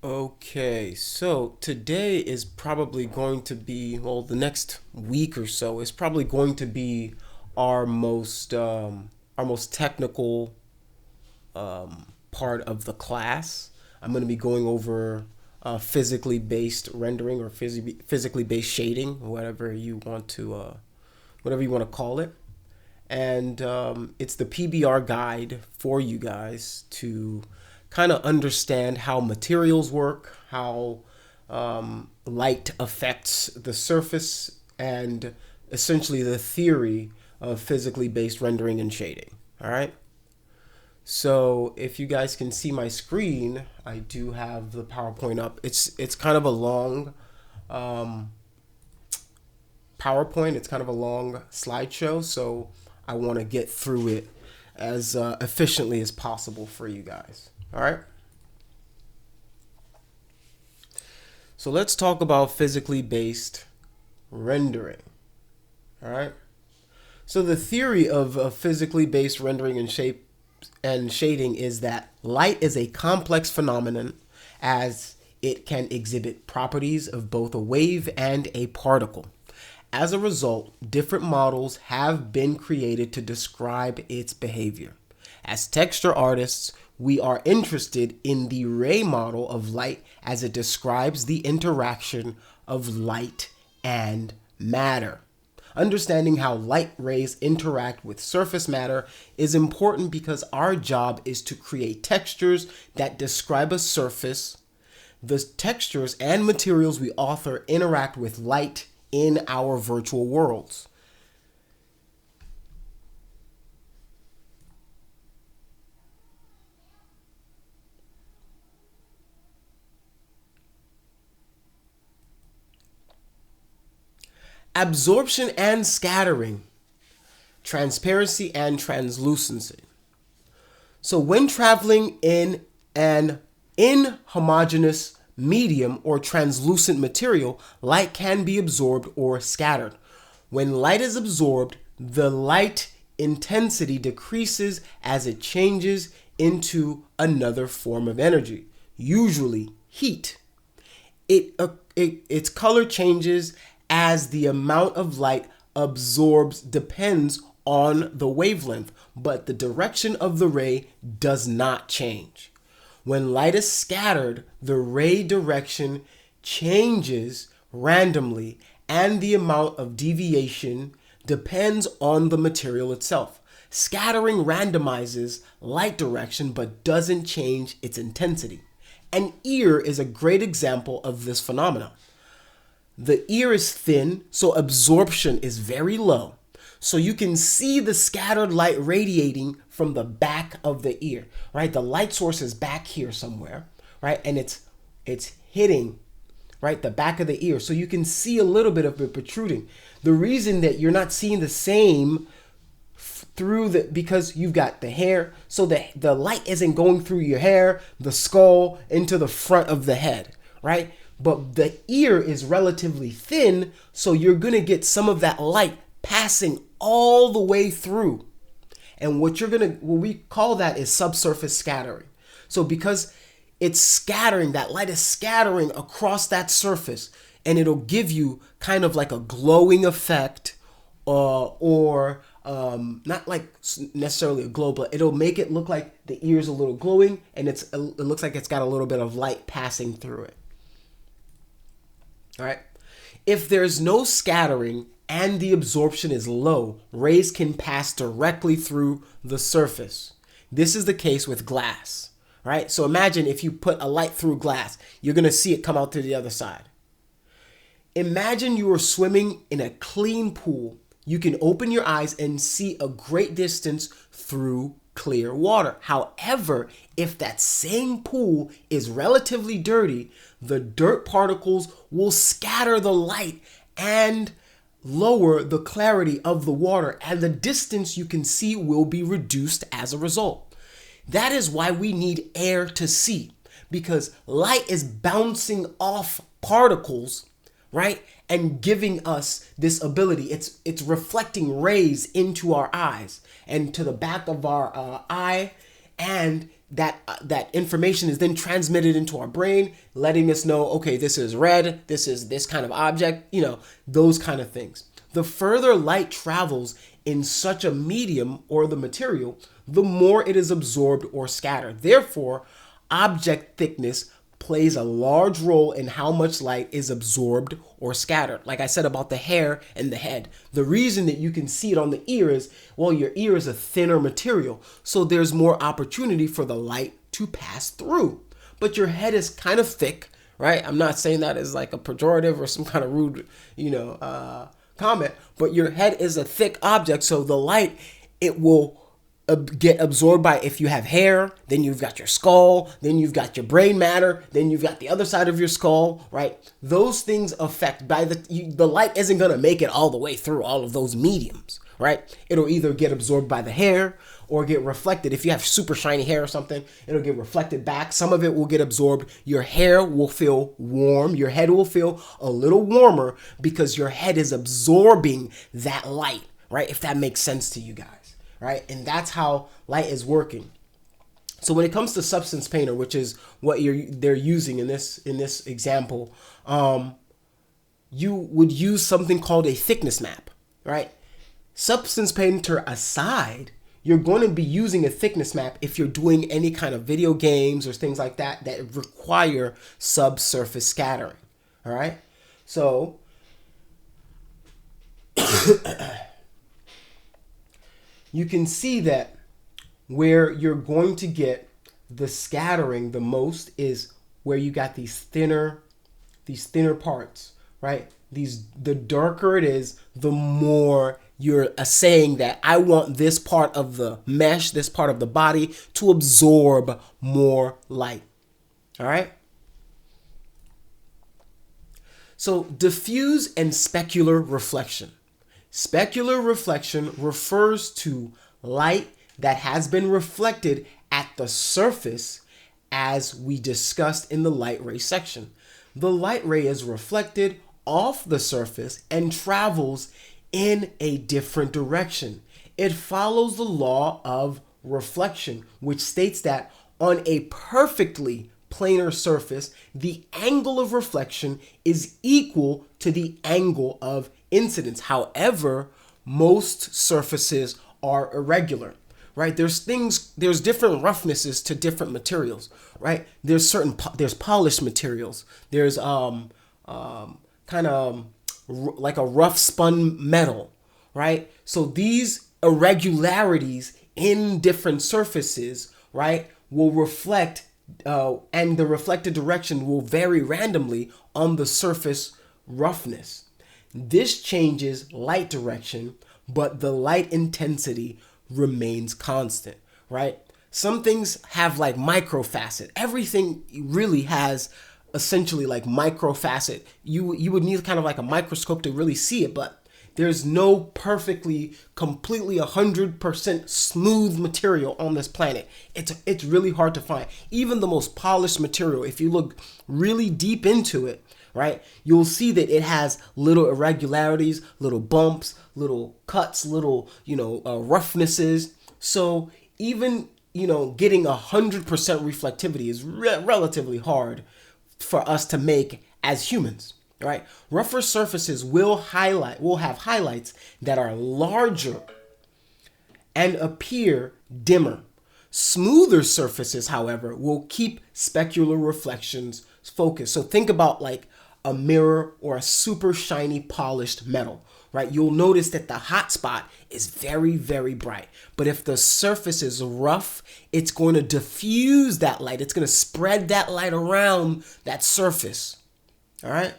Okay, so today is probably going to be, well, the next week or so is probably going to be our most technical part of the class. I'm going to be going over physically based rendering or physically based shading, whatever you want to call it. And it's the PBR guide for you guys to kind of understand how materials work, how light affects the surface, and essentially the theory of physically based rendering and shading. All right. So if you guys can see my screen, I do have the PowerPoint up. It's kind of a long PowerPoint. It's kind of a long slideshow, so I want to get through it as efficiently as possible for you guys. All right. So let's talk about physically based rendering. All right. So the theory of physically based rendering and shape and shading is that light is a complex phenomenon as it can exhibit properties of both a wave and a particle. As a result, different models have been created to describe its behavior. As texture artists, we are interested in the ray model of light as it describes the interaction of light and matter. Understanding how light rays interact with surface matter is important because our job is to create textures that describe a surface. The textures and materials we author interact with light in our virtual worlds. Absorption and scattering, transparency and translucency. So when traveling in an inhomogeneous medium or translucent material, light can be absorbed or scattered. When light is absorbed, the light intensity decreases as it changes into another form of energy, usually heat. Its color changes as the amount of light absorbs depends on the wavelength, but the direction of the ray does not change. When light is scattered, the ray direction changes randomly, and the amount of deviation depends on the material itself. Scattering randomizes light direction but doesn't change its intensity. An ear is a great example of this phenomenon. The ear is thin, so absorption is very low. So you can see the scattered light radiating from the back of the ear, right? The light source is back here somewhere, right? And it's hitting, right, the back of the ear. So you can see a little bit of it protruding. The reason that you're not seeing the same because you've got the hair, so the light isn't going through your hair, the skull, into the front of the head, right? But the ear is relatively thin, so you're going to get some of that light passing all the way through. And what we call that is subsurface scattering. So because it's scattering, that light is scattering across that surface, and it'll give you kind of like a glowing effect, or not like necessarily a glow, but it'll make it look like the ear's a little glowing, and it looks like it's got a little bit of light passing through it. All right. If there's no scattering and the absorption is low, rays can pass directly through the surface. This is the case with glass, right? So imagine if you put a light through glass, you're going to see it come out to the other side. Imagine you are swimming in a clean pool. You can open your eyes and see a great distance through clear water. However, if that same pool is relatively dirty, the dirt particles will scatter the light and lower the clarity of the water, and the distance you can see will be reduced as a result. That is why we need air to see, because light is bouncing off particles, right? And giving us this ability. It's reflecting rays into our eyes and to the back of our eye, and that information is then transmitted into our brain, letting us know, okay, this is red, this is this kind of object, those kind of things. The further light travels in such a medium or the material, the more it is absorbed or scattered. Therefore, object thickness plays a large role in how much light is absorbed or scattered. Like I said about the hair and the head, the reason that you can see it on the ear is, well, your ear is a thinner material, so there's more opportunity for the light to pass through. But your head is kind of thick, right? I'm not saying that as like a pejorative or some kind of rude, comment, but your head is a thick object, so the light, it will get absorbed by, if you have hair, then you've got your skull, then you've got your brain matter, then you've got the other side of your skull, right? Those things affect by the light isn't going to make it all the way through all of those mediums, right? It'll either get absorbed by the hair or get reflected. If you have super shiny hair or something, it'll get reflected back. Some of it will get absorbed. Your hair will feel warm. Your head will feel a little warmer because your head is absorbing that light, right? If that makes sense to you guys, right? And that's how light is working. So when it comes to substance painter, which is what they're using in this example, you would use something called a thickness map, right? Substance painter aside, you're going to be using a thickness map if you're doing any kind of video games or things like that that require subsurface scattering. All right. So you can see that where you're going to get the scattering the most is where you got these thinner parts, right? The darker it is, the more you're saying that I want this part of the mesh, this part of the body to absorb more light. All right. So diffuse and specular reflection. Specular reflection refers to light that has been reflected at the surface, as we discussed in the light ray section. The light ray is reflected off the surface and travels in a different direction. It follows the law of reflection, which states that on a perfectly planar surface, the angle of reflection is equal to the angle of incidence. However, most surfaces are irregular, right? There's different roughnesses to different materials, right? There's polished materials. There's kind of like a rough spun metal, right? So these irregularities in different surfaces, right, will reflect, and the reflected direction will vary randomly on the surface roughness. This changes light direction, but the light intensity remains constant, right? Some things have like microfacet. Everything really has essentially like microfacet. You would need kind of like a microscope to really see it, but there's no perfectly, completely 100% smooth material on this planet. It's really hard to find. Even the most polished material, if you look really deep into it, right, you'll see that it has little irregularities, little bumps, little cuts, little, roughnesses. So even, getting 100% reflectivity is relatively hard for us to make as humans, right? Rougher surfaces will have highlights that are larger and appear dimmer. Smoother surfaces, however, will keep specular reflections focused. So think about like a mirror or a super shiny polished metal, right? You'll notice that the hot spot is very, very bright. But if the surface is rough, it's going to diffuse that light. It's going to spread that light around that surface. All right?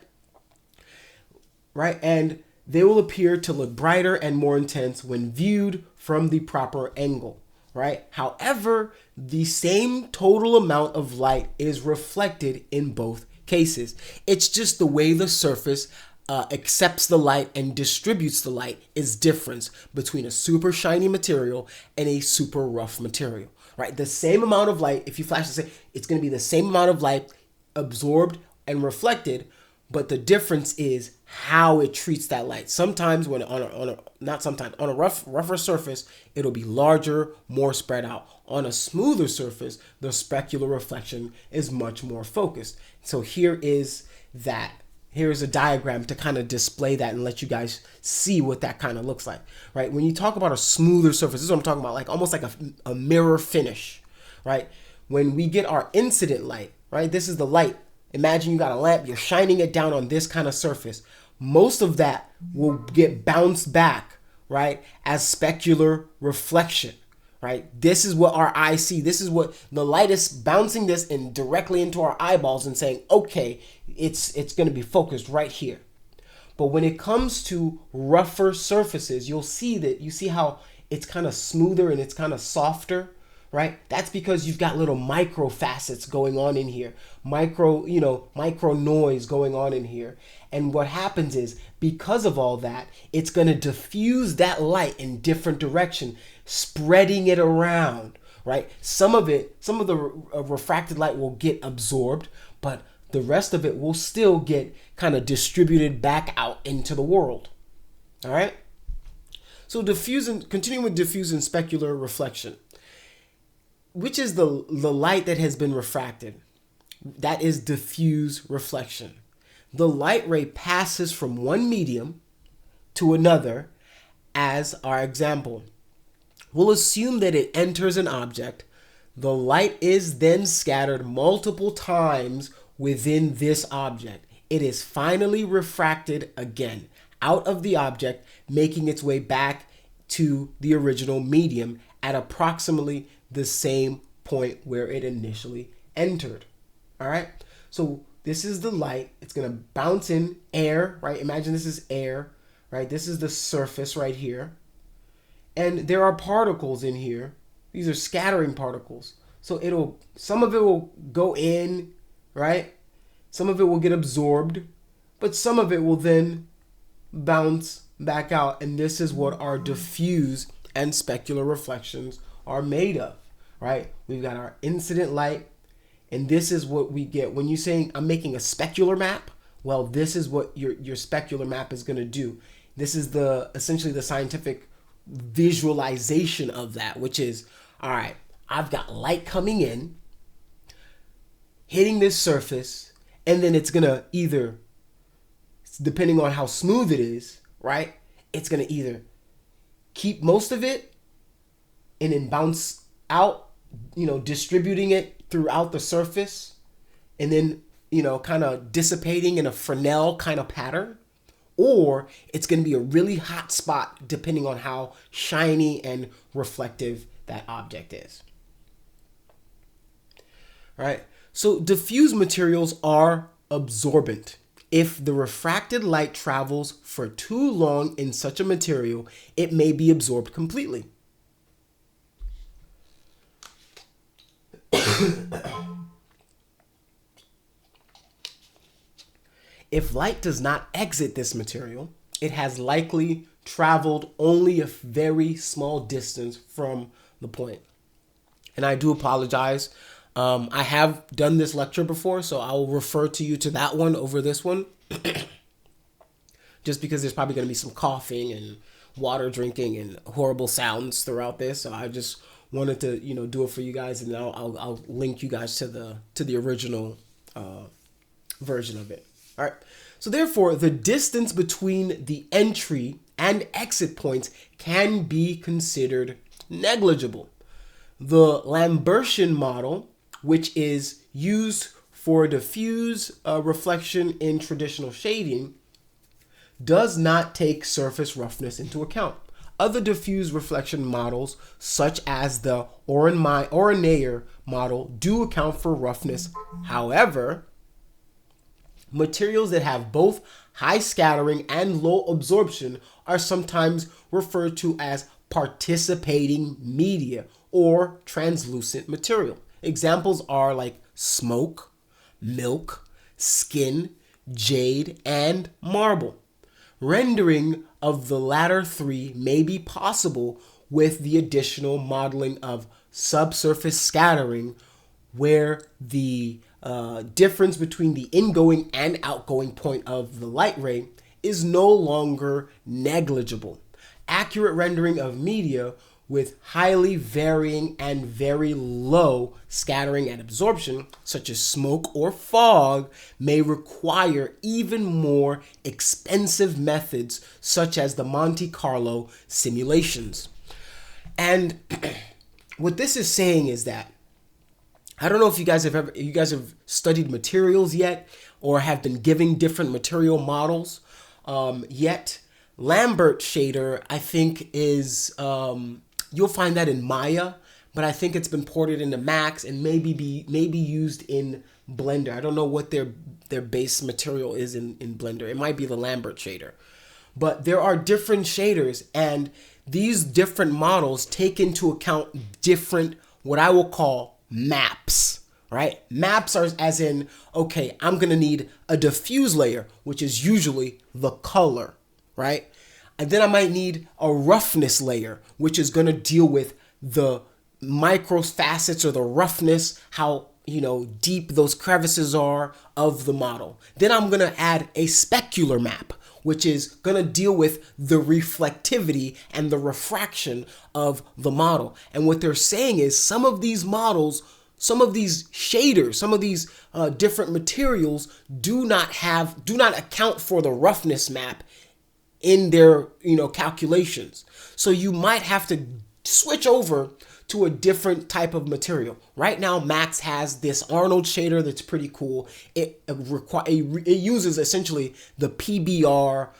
Right? And they will appear to look brighter and more intense when viewed from the proper angle. Right? However, the same total amount of light is reflected in both cases. It's just the way the surface accepts the light and distributes the light is difference between a super shiny material and a super rough material, right? The same amount of light, if you flash the same, it's going to be the same amount of light absorbed and reflected, but the difference is how it treats that light. Sometimes when on a rougher surface, it'll be larger, more spread out. On a smoother surface, the specular reflection is much more focused. So here's a diagram to kind of display that and let you guys see what that kind of looks like, right? When you talk about a smoother surface, this is what I'm talking about, like almost like a mirror finish, right? When we get our incident light, right? This is the light. Imagine you got a lamp, you're shining it down on this kind of surface. Most of that will get bounced back, right, as specular reflection, right? This is what our eyes see. This is what the light is bouncing this in directly into our eyeballs and saying, okay, it's going to be focused right here. But when it comes to rougher surfaces, you see how it's kind of smoother and it's kind of softer, right? That's because you've got little micro facets going on in here, micro noise going on in here. And what happens is, because of all that, it's going to diffuse that light in different direction, spreading it around, right? Some of the refracted light will get absorbed, but the rest of it will still get kind of distributed back out into the world. All right? So continuing with diffusing specular reflection, which is the light that has been refracted. That is diffuse reflection. The light ray passes from one medium to another as our example. We'll assume that it enters an object. The light is then scattered multiple times within this object. It is finally refracted again out of the object, making its way back to the original medium at approximately the same point where it initially entered. All right. So this is the light. It's going to bounce in air, right? Imagine this is air, right? This is the surface right here. And there are particles in here. These are scattering particles. So some of it will go in, right? Some of it will get absorbed, but some of it will then bounce back out. And this is what our diffuse and specular reflections are made of, right? We've got our incident light, and this is what we get. When you're saying I'm making a specular map, well, this is what your specular map is going to do. This is essentially the scientific visualization of that, which is, all right, I've got light coming in, hitting this surface, and then it's going to either, depending on how smooth it is, right, it's going to either keep most of it and then bounce out, distributing it throughout the surface, and then, kind of dissipating in a Fresnel kind of pattern, or it's going to be a really hot spot depending on how shiny and reflective that object is. All right. So diffuse materials are absorbent. If the refracted light travels for too long in such a material, it may be absorbed completely. If light does not exit this material, it has likely traveled only a very small distance from the point. And I do apologize. I have done this lecture before, so I will refer to you to that one over this one. Just because there's probably going to be some coughing and water drinking and horrible sounds throughout this. So I just wanted to, do it for you guys, and I'll link you guys to the original version of it. All right. So therefore, the distance between the entry and exit points can be considered negligible. The Lambertian model, which is used for diffuse reflection in traditional shading, does not take surface roughness into account. Other diffuse reflection models, such as the Oren-Meyer model, do account for roughness. However, materials that have both high scattering and low absorption are sometimes referred to as participating media or translucent material. Examples are like smoke, milk, skin, jade, and marble. Rendering of the latter three may be possible with the additional modeling of subsurface scattering, where the difference between the ingoing and outgoing point of the light ray is no longer negligible. Accurate rendering of media with highly varying and very low scattering and absorption, such as smoke or fog, may require even more expensive methods, such as the Monte Carlo simulations. And what this is saying is that, I don't know if you guys have studied materials yet, or have been giving different material models yet. Lambert shader, I think, is you'll find that in Maya, but I think it's been ported into Max and maybe used in Blender. I don't know what their base material is in Blender. It might be the Lambert shader. But there are different shaders, and these different models take into account different, what I will call, maps, right? Maps are as in, okay, I'm going to need a diffuse layer, which is usually the color, right? And then I might need a roughness layer, which is going to deal with the micro facets or the roughness, how, deep those crevices are of the model. Then I'm going to add a specular map, which is going to deal with the reflectivity and the refraction of the model. And what they're saying is some of these models, some of these shaders, some of these different materials do not account for the roughness map in their calculations. So you might have to switch over to a different type of material. Right now, Max has this Arnold shader that's pretty cool. It uses essentially the PBR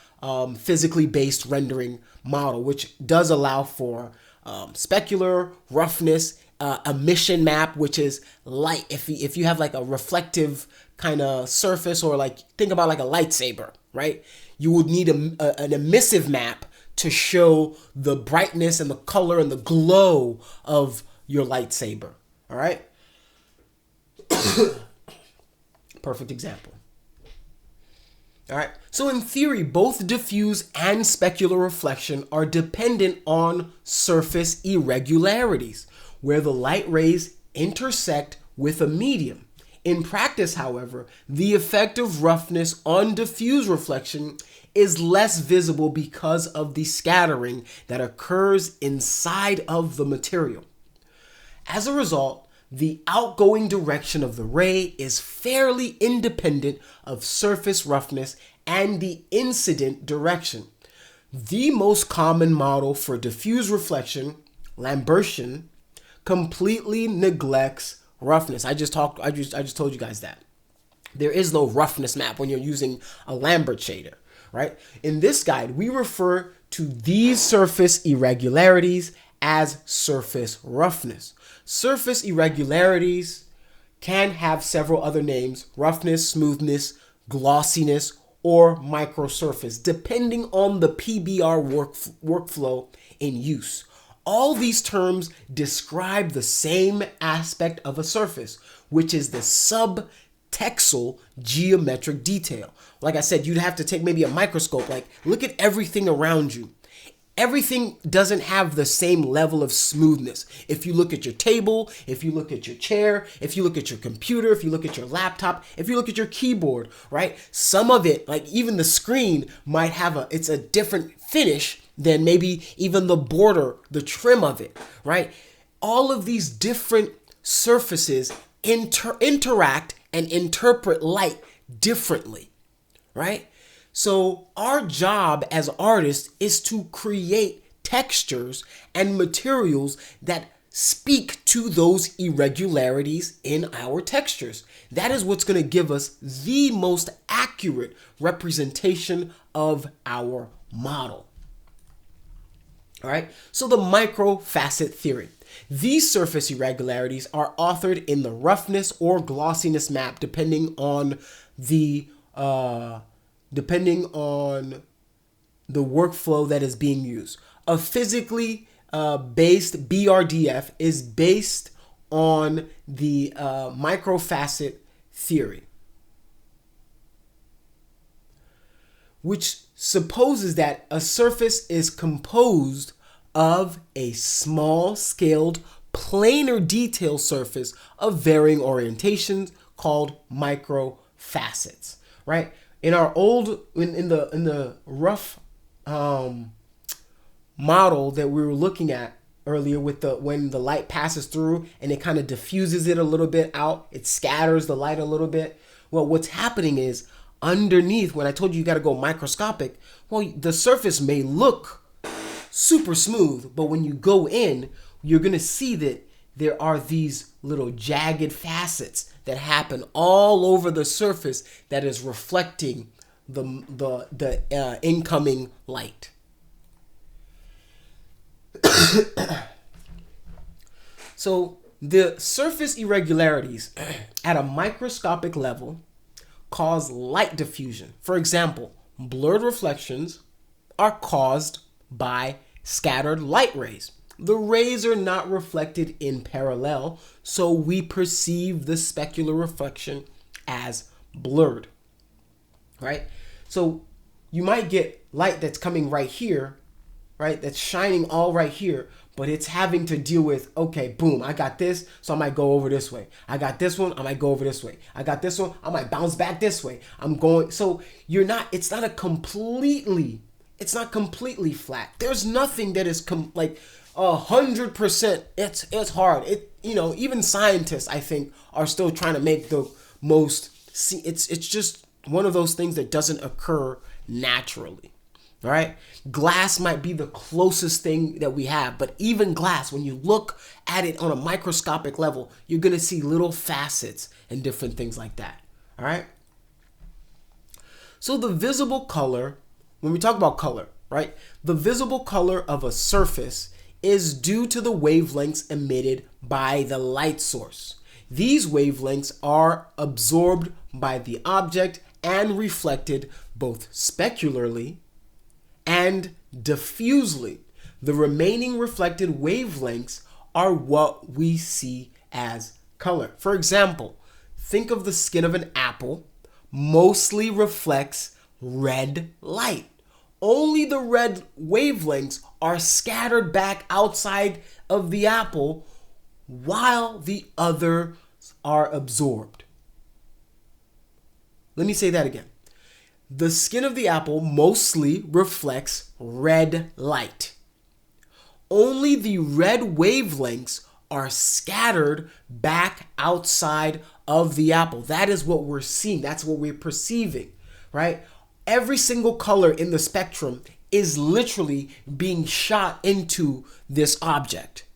physically based rendering model, which does allow for specular, roughness, emission map, which is light. If you have like a reflective kind of surface, or like think about like a lightsaber, right? You would need an emissive map to show the brightness and the color and the glow of your lightsaber. All right. Perfect example. All right. So in theory, both diffuse and specular reflection are dependent on surface irregularities, where the light rays intersect with a medium. In practice, however, the effect of roughness on diffuse reflection is less visible because of the scattering that occurs inside of the material. As a result, the outgoing direction of the ray is fairly independent of surface roughness and the incident direction. The most common model for diffuse reflection, Lambertian, completely neglects roughness. I just told you guys that. There is no roughness map when you're using a Lambert shader, right? In this guide, we refer to these surface irregularities as surface roughness. Surface irregularities can have several other names: roughness, smoothness, glossiness, or microsurface, depending on the PBR workflow in use. All these terms describe the same aspect of a surface, which is the subtextile geometric detail. Like I said, you'd have to take maybe a microscope, like look at everything around you. Everything doesn't have the same level of smoothness. If you look at your table, if you look at your chair, if you look at your computer, if you look at your laptop, if you look at your keyboard, right? Some of it, like even the screen, might have it's a different finish than maybe even the border, the trim of it, right? All of these different surfaces interact and interpret light differently, right? So our job as artists is to create textures and materials that speak to those irregularities in our textures. That is what's going to give us the most accurate representation of our model. All right, so the microfacet theory. These surface irregularities are authored in the roughness or glossiness map, depending on the workflow that is being used. A physically based BRDF is based on the microfacet theory, which supposes that a surface is composed of a small scaled planar detail surface of varying orientations called microfacets, right? In our old, in the rough model that we were looking at earlier with when the light passes through and it kind of diffuses it a little bit out. It scatters the light a little bit. Well, what's happening is underneath, when I told you got to go microscopic, well, the surface may look super smooth, but when you go in, you're going to see that there are these little jagged facets that happen all over the surface that is reflecting the incoming light. So the surface irregularities at a microscopic level cause light diffusion. For example, blurred reflections are caused by scattered light rays. The rays are not reflected in parallel, so we perceive the specular reflection as blurred, right? So you might get light that's coming right here, right? That's shining all right here, but it's having to deal with, okay, boom, I got this, so I might go over this way. I got this one, I might go over this way. I got this one, I might bounce back this way. So it's not completely flat. There's nothing that is 100%. It's hard. Even scientists, I think, are still trying to make the most. See, it's just one of those things that doesn't occur naturally. All right, glass might be the closest thing that we have, but even glass, when you look at it on a microscopic level, you're gonna see little facets and different things like that. All right. So the visible color, when we talk about color, right? The visible color of a surface is due to the wavelengths emitted by the light source. These wavelengths are absorbed by the object and reflected both specularly and diffusely. The remaining reflected wavelengths are what we see as color. For example, think of the skin of an apple mostly reflects red light. Only the red wavelengths are scattered back outside of the apple while the others are absorbed. Let me say that again. The skin of the apple mostly reflects red light. Only the red wavelengths are scattered back outside of the apple. That is what we're seeing. That's what we're perceiving, right? Every single color in the spectrum is literally being shot into this object.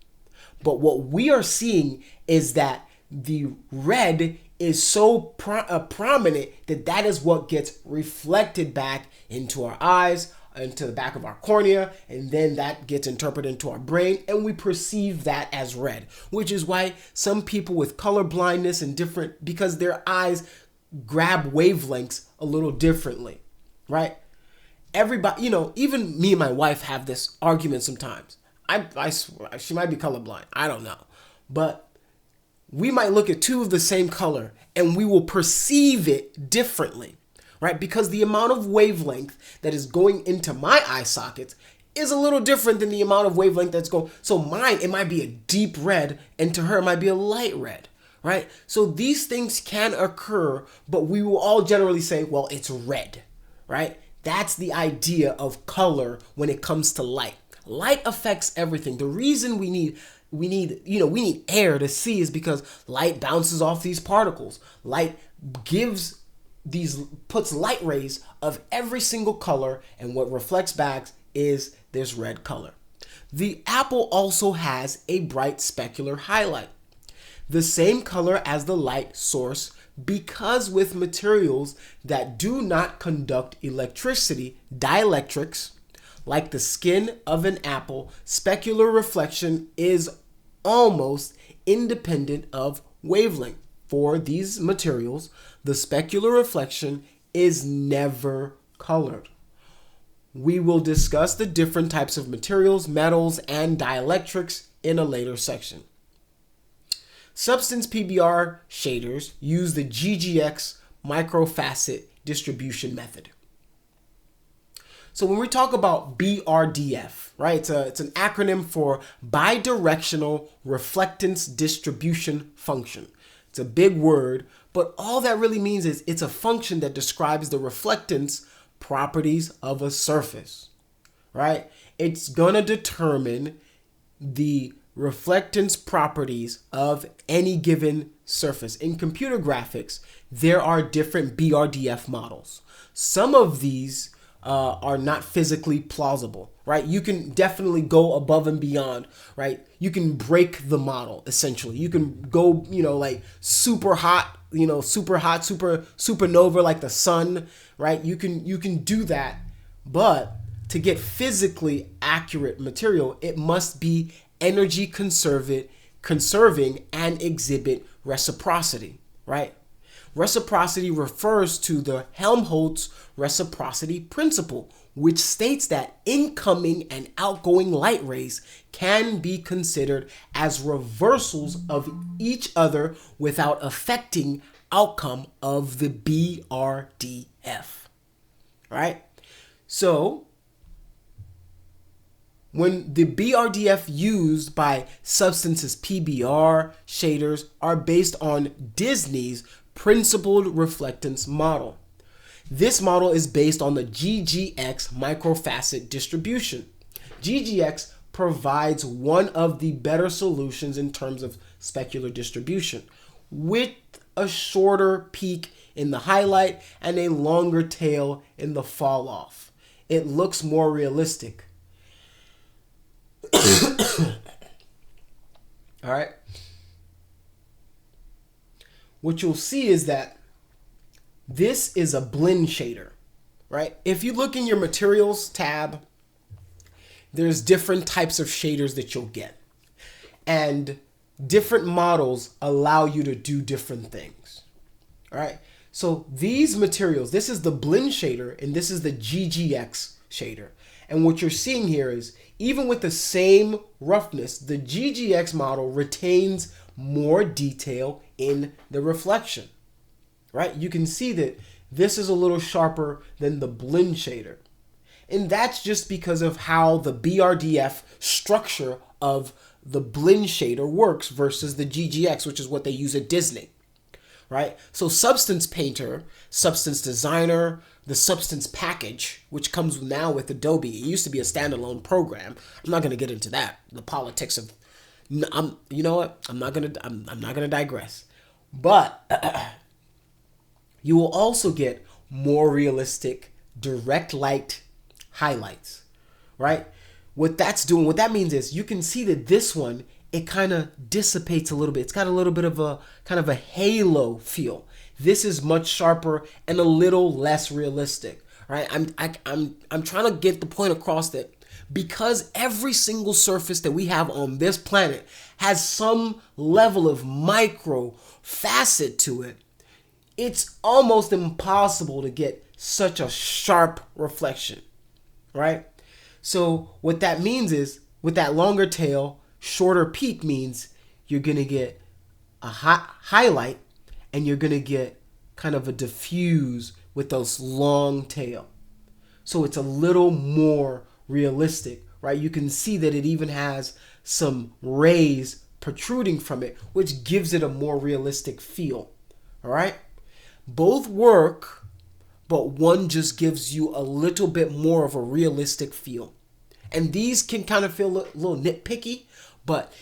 But what we are seeing is that the red is so prominent that is what gets reflected back into our eyes, into the back of our cornea, and then that gets interpreted into our brain, and we perceive that as red, which is why some people with color blindness and different, because their eyes grab wavelengths a little differently, right? Everybody, even me and my wife have this argument sometimes. I swear, she might be colorblind. I don't know. But we might look at two of the same color and we will perceive it differently, right? Because the amount of wavelength that is going into my eye sockets is a little different than the amount of wavelength that's going. So mine, it might be a deep red, and to her, it might be a light red, right? So these things can occur, but we will all generally say, well, it's red, right? That's the idea of color when it comes to light. Light affects everything. The reason we need air to see is because light bounces off these particles. Light puts light rays of every single color, and what reflects back is this red color. The apple also has a bright specular highlight, the same color as the light source, because with materials that do not conduct electricity, dielectrics, like the skin of an apple, specular reflection is almost independent of wavelength. For these materials, the specular reflection is never colored. We will discuss the different types of materials, metals, and dielectrics in a later section. Substance PBR shaders use the GGX microfacet distribution method. So when we talk about BRDF, right, it's an acronym for bidirectional reflectance distribution function. It's a big word, but all that really means is it's a function that describes the reflectance properties of a surface, right? It's going to determine the reflectance properties of any given surface. In computer graphics, there are different BRDF models. Some of these are not physically plausible, right? You can definitely go above and beyond, right? You can break the model, essentially. You can go, like super hot, supernova like the sun, right? You can do that, but to get physically accurate material, it must be energy conserving and exhibit reciprocity, right? Reciprocity refers to the Helmholtz reciprocity principle, which states that incoming and outgoing light rays can be considered as reversals of each other without affecting outcome of the BRDF, right? So when the BRDF used by substances PBR shaders are based on Disney's principled reflectance model. This model is based on the GGX microfacet distribution. GGX provides one of the better solutions in terms of specular distribution, with a shorter peak in the highlight and a longer tail in the fall off. It looks more realistic. All right. What you'll see is that this is a blend shader, right? If you look in your materials tab, there's different types of shaders that you'll get. And different models allow you to do different things. All right. So these materials, this is the blend shader and this is the GGX shader. And what you're seeing here is even with the same roughness, the GGX model retains more detail in the reflection, right? You can see that this is a little sharper than the blend shader. And that's just because of how the BRDF structure of the blend shader works versus the GGX, which is what they use at Disney, right? So Substance Painter, Substance Designer, the Substance Package, which comes now with Adobe. It used to be a standalone program. I'm not going to get into that. The politics of, you know what? I'm not gonna digress. But you will also get more realistic direct light highlights, right? What that means is you can see that this one, it kind of dissipates a little bit. It's got a little bit of a kind of a halo feel. This is much sharper and a little less realistic, right? I'm trying to get the point across that because every single surface that we have on this planet has some level of micro facet to it, it's almost impossible to get such a sharp reflection, right? So what that means is with that longer tail, shorter peak means you're going to get a highlight and you're going to get kind of a diffuse with those long tail. So it's a little more realistic, right? You can see that it even has some rays protruding from it, which gives it a more realistic feel, all right? Both work, but one just gives you a little bit more of a realistic feel. And these can kind of feel a little nitpicky, but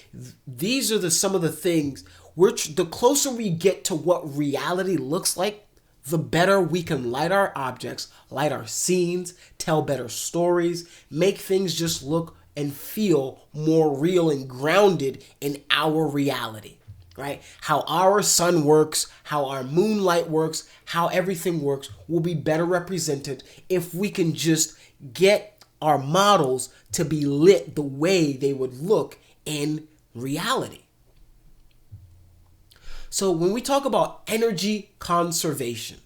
these are some of the things which the closer we get to what reality looks like, the better we can light our objects, light our scenes, tell better stories, make things just look and feel more real and grounded in our reality, right? How our sun works, how our moonlight works, how everything works will be better represented if we can just get our models to be lit the way they would look in reality. So when we talk about energy conservation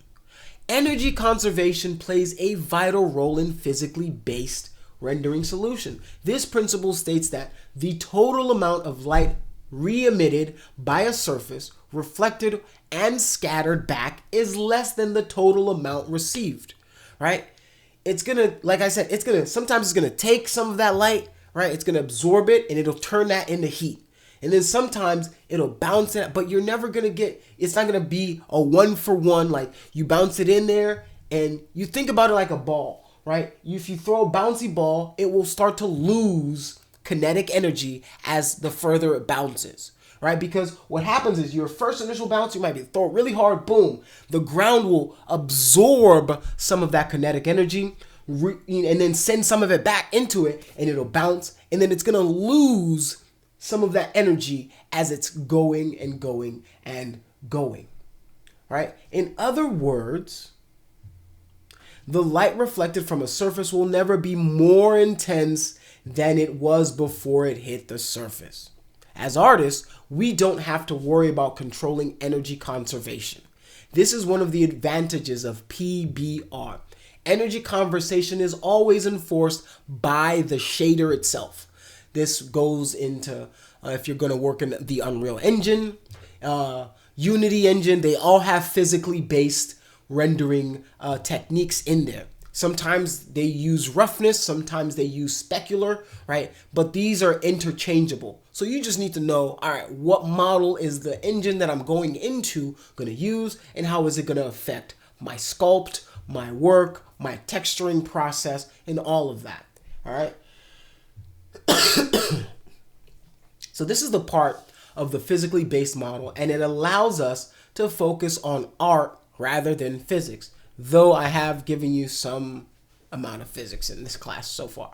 plays a vital role in physically based rendering solution. This principle states that the total amount of light re-emitted by a surface, reflected and scattered back is less than the total amount received, right? It's gonna, like I said, sometimes it's gonna take some of that light, right? It's gonna absorb it and it'll turn that into heat. And then sometimes it'll bounce it, but you're never going to get, it's not going to be a 1-for-1, like you bounce it in there and you think about it like a ball, right? If you throw a bouncy ball, it will start to lose kinetic energy as the further it bounces, right? Because what happens is your first initial bounce, you might be throw it really hard, boom. The ground will absorb some of that kinetic energy and then send some of it back into it, and it'll bounce, and then it's going to lose some of that energy as it's going and going and going, right? In other words, the light reflected from a surface will never be more intense than it was before it hit the surface. As artists, we don't have to worry about controlling energy conservation. This is one of the advantages of PBR. Energy conservation is always enforced by the shader itself. This goes into if you're going to work in the Unreal Engine, Unity Engine, they all have physically based rendering techniques in there. Sometimes they use roughness, sometimes they use specular, right? But these are interchangeable. So you just need to know, all right, what model is the engine that I'm going to use, and how is it going to affect my sculpt, my work, my texturing process, and all of that, all right? So this is the part of the physically based model, and it allows us to focus on art rather than physics, though I have given you some amount of physics in this class so far.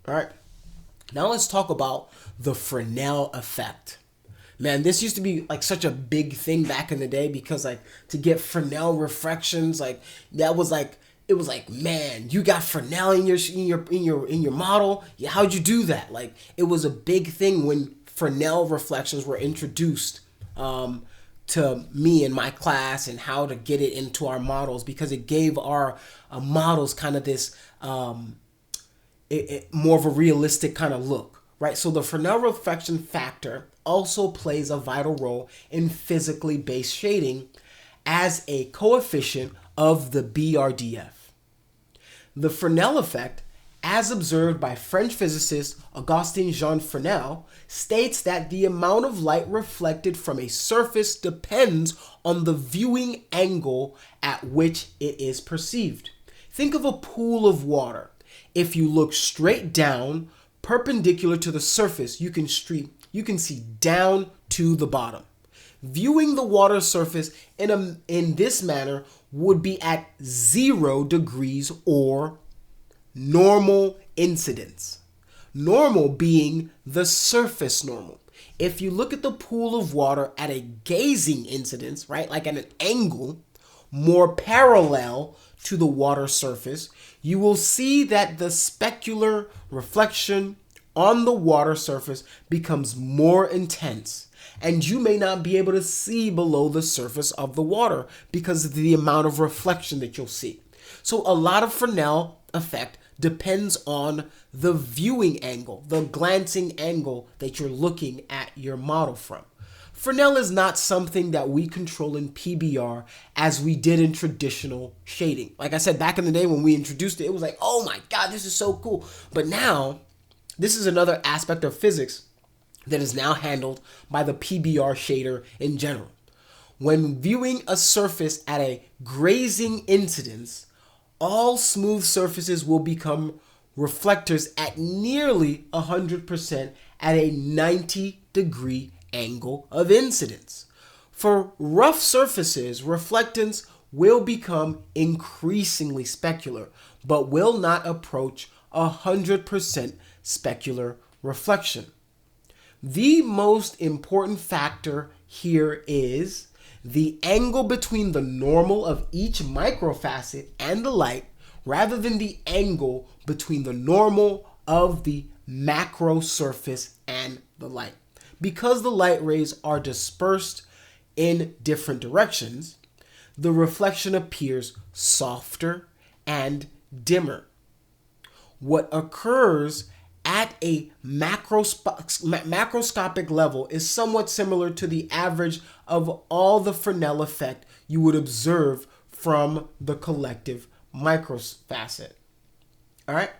All right, now let's talk about the Fresnel effect. Man, this used to be like such a big thing back in the day, because like to get Fresnel reflections, like that was like, it was like, man, you got Fresnel in your model. Yeah, how'd you do that? Like, it was a big thing when Fresnel reflections were introduced to me in my class, and how to get it into our models, because it gave our models kind of this more of a realistic kind of look, right? So the Fresnel reflection factor also plays a vital role in physically based shading as a coefficient of the BRDF. The Fresnel effect, as observed by French physicist Augustin-Jean Fresnel, states that the amount of light reflected from a surface depends on the viewing angle at which it is perceived. Think of a pool of water. If you look straight down, perpendicular to the surface, you can see down to the bottom. Viewing the water surface in this manner would be at 0 degrees or normal incidence. Normal being the surface normal. If you look at the pool of water at a gazing incidence, right, like at an angle more parallel to the water surface, you will see that the specular reflection on the water surface becomes more intense, and you may not be able to see below the surface of the water because of the amount of reflection that you'll see. So a lot of Fresnel effect depends on the viewing angle, the glancing angle that you're looking at your model from. Fresnel is not something that we control in PBR as we did in traditional shading. Like I said, back in the day when we introduced it, it was like, oh my God, this is so cool. But now, this is another aspect of physics that is now handled by the PBR shader in general. When viewing a surface at a grazing incidence, all smooth surfaces will become reflectors at nearly 100% at a 90-degree angle of incidence. For rough surfaces, reflectance will become increasingly specular, but will not approach 100% specular reflection. The most important factor here is the angle between the normal of each microfacet and the light, rather than the angle between the normal of the macro surface and the light. Because the light rays are dispersed in different directions, the reflection appears softer and dimmer. What occurs at a macroscopic level is somewhat similar to the average of all the Fresnel effect you would observe from the collective microfacet. All right?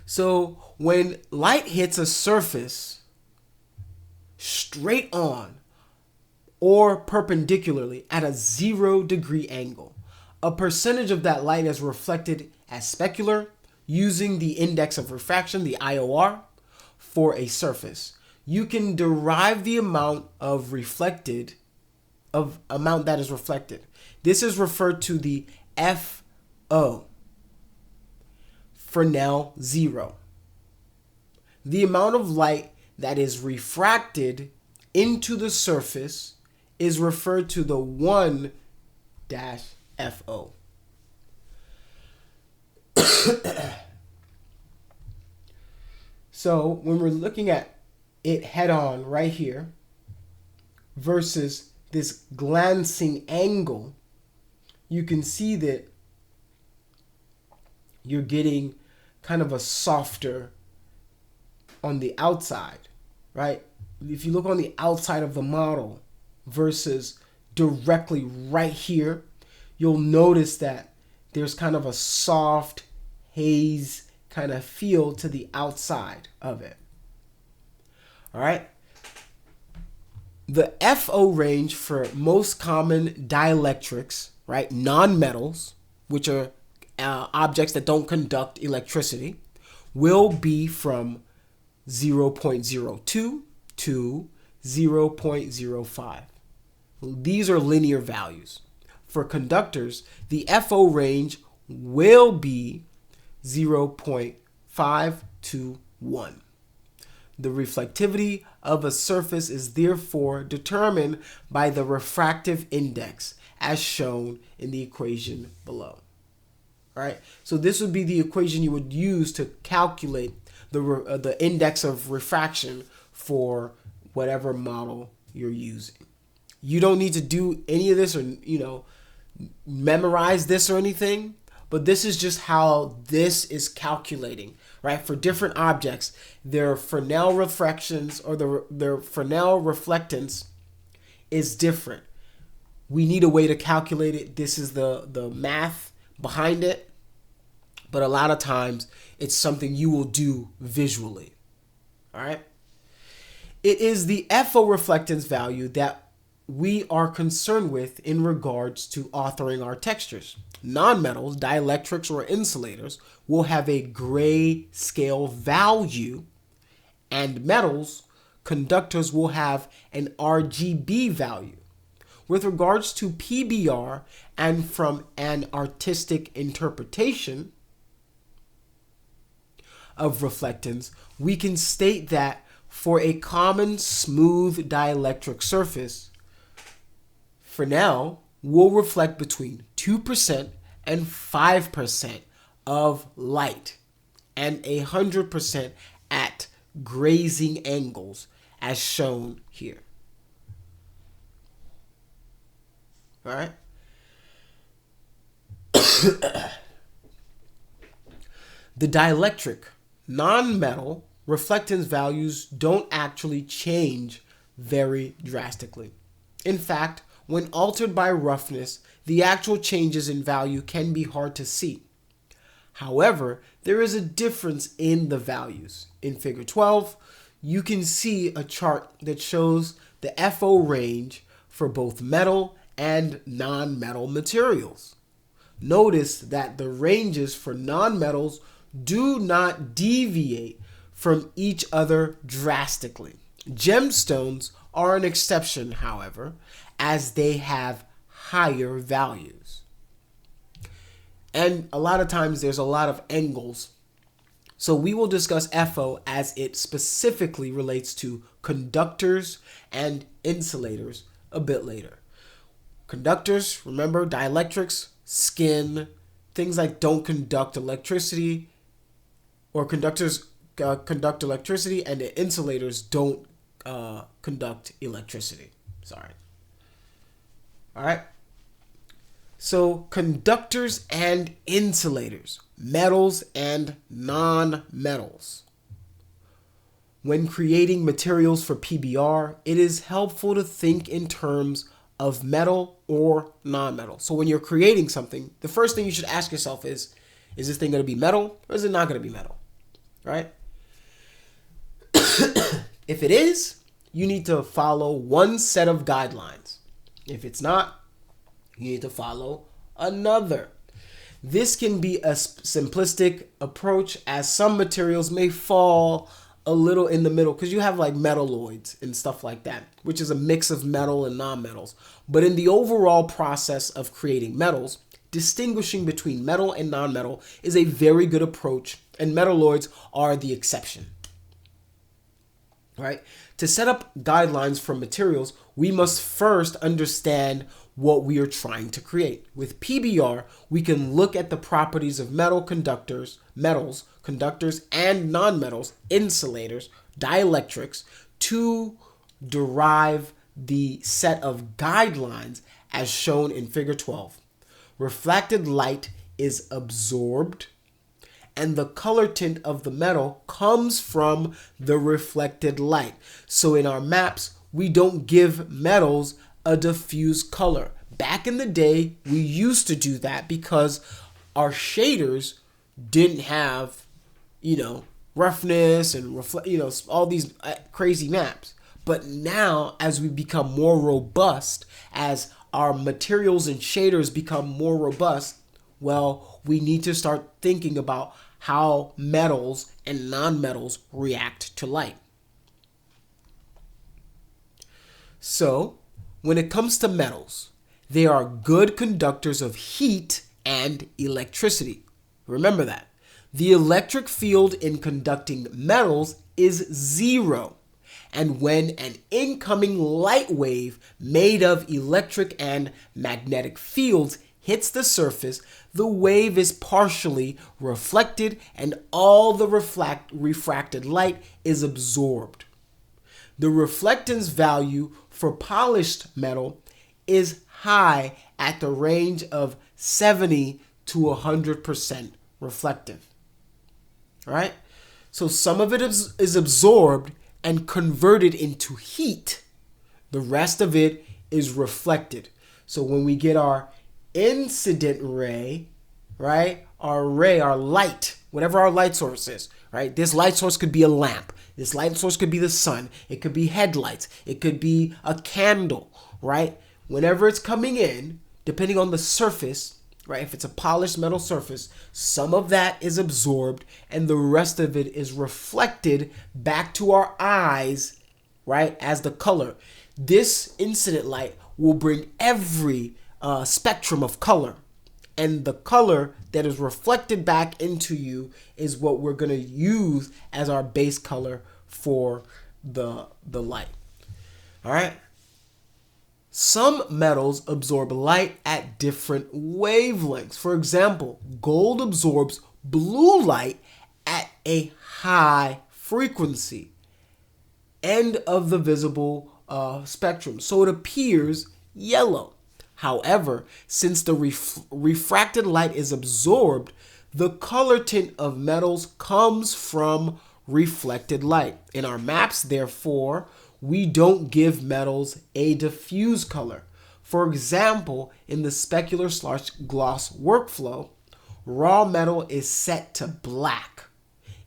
So when light hits a surface straight on or perpendicularly at a 0-degree angle, a percentage of that light is reflected as specular. using the index of refraction, the IOR, for a surface. You can derive the amount that is reflected. This is referred to the FO, Fresnel zero. The amount of light that is refracted into the surface is referred to the 1-FO. So when we're looking at it head on right here versus this glancing angle, you can see that you're getting kind of a softer on the outside, right? If you look on the outside of the model versus directly right here, you'll notice that there's kind of a soft haze kind of feel to the outside of it. All right. The FO range for most common dielectrics, right, non-metals, which are objects that don't conduct electricity, will be from 0.02 to 0.05. These are linear values. For conductors, the FO range will be 0.5 to 1. The reflectivity of a surface is therefore determined by the refractive index as shown in the equation below. All right, so this would be the equation you would use to calculate the index of refraction for whatever model you're using. You don't need to do any of this or, memorize this or anything, but this is just how this is calculating, right? For different objects, their Fresnel refractions or their Fresnel reflectance is different. We need a way to calculate it. This is the math behind it, but a lot of times it's something you will do visually, all right? It is the FO reflectance value that we are concerned with in regards to authoring our textures. Non-metals, dielectrics, or insulators will have a gray scale value, and metals, conductors, will have an RGB value. With regards to PBR and from an artistic interpretation of reflectance, we can state that for a common smooth dielectric surface, Fresnel will reflect between 2% and 5% of light and 100% at grazing angles as shown here. All right. The dielectric non-metal reflectance values don't actually change very drastically. In fact, when altered by roughness, the actual changes in value can be hard to see. However, there is a difference in the values. In Figure 12, you can see a chart that shows the FO range for both metal and non-metal materials. Notice that the ranges for non-metals do not deviate from each other drastically. Gemstones are an exception, however, as they have higher values. And a lot of times there's a lot of angles. So we will discuss FO as it specifically relates to conductors and insulators a bit later. Conductors, remember, dielectrics, skin, things like don't conduct electricity, or conductors conduct electricity, and the insulators don't conduct electricity. Sorry. All right. So conductors and insulators, metals and non-metals. When creating materials for PBR, it is helpful to think in terms of metal or non-metal. So when you're creating something, the first thing you should ask yourself is this thing going to be metal or is it not going to be metal? Right? If it is, you need to follow one set of guidelines. If it's not, you need to follow another. This can be a simplistic approach, as some materials may fall a little in the middle, because you have like metalloids and stuff like that, which is a mix of metal and non-metals. But in the overall process of creating metals, distinguishing between metal and non-metal is a very good approach, and metalloids are the exception. Right? To set up guidelines for materials, we must first understand what we are trying to create. With PBR, we can look at the properties of metals, conductors, and nonmetals, insulators, dielectrics, to derive the set of guidelines as shown in Figure 12. Reflected light is absorbed, and the color tint of the metal comes from the reflected light. So in our maps, we don't give metals a diffuse color. Back in the day, we used to do that because our shaders didn't have, roughness and all these crazy maps. But now, as we become more robust, as our materials and shaders become more robust, well, we need to start thinking about how metals and nonmetals react to light. So, when it comes to metals, they are good conductors of heat and electricity. Remember that. The electric field in conducting metals is zero. And when an incoming light wave made of electric and magnetic fields hits the surface, the wave is partially reflected and all the refracted light is absorbed. The reflectance value for polished metal is high at the range of 70 to 100% reflective. All right? So some of it is absorbed and converted into heat. The rest of it is reflected. So when we get our incident ray, right? Our light, whatever our light source is, right? This light source could be a lamp. This light source could be the sun. It could be headlights. It could be a candle, right? Whenever it's coming in, depending on the surface, right? If it's a polished metal surface, some of that is absorbed and the rest of it is reflected back to our eyes, right? As the color. This incident light will bring every spectrum of color, and the color that is reflected back into you is what we're going to use as our base color for the light. All right. Some metals absorb light at different wavelengths. For example, gold absorbs blue light at a high frequency, end of the visible spectrum, so it appears yellow. However, since the refracted light is absorbed, the color tint of metals comes from reflected light. In our maps, therefore, we don't give metals a diffuse color. For example, in the specular/gloss workflow, raw metal is set to black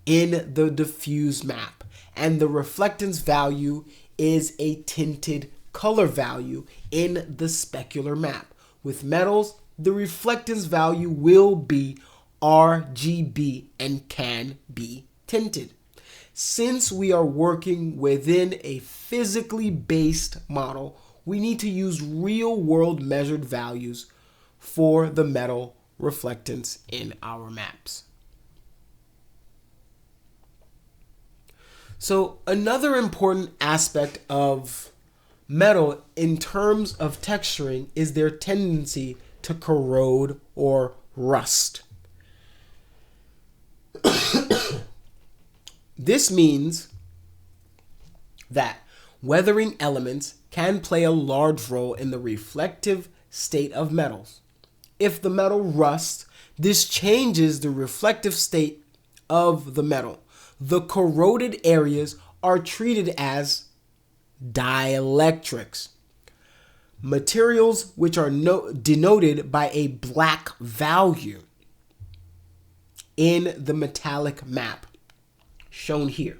in the diffuse map, and the reflectance value is a tinted color value in the specular map. With metals, the reflectance value will be RGB and can be tinted. Since we are working within a physically based model, we need to use real-world measured values for the metal reflectance in our maps. So another important aspect of metal in terms of texturing is their tendency to corrode or rust. This means that weathering elements can play a large role in the reflective state of metals. If the metal rusts, this changes the reflective state of the metal. The corroded areas are treated as dielectrics, materials which are denoted by a black value in the metallic map shown here.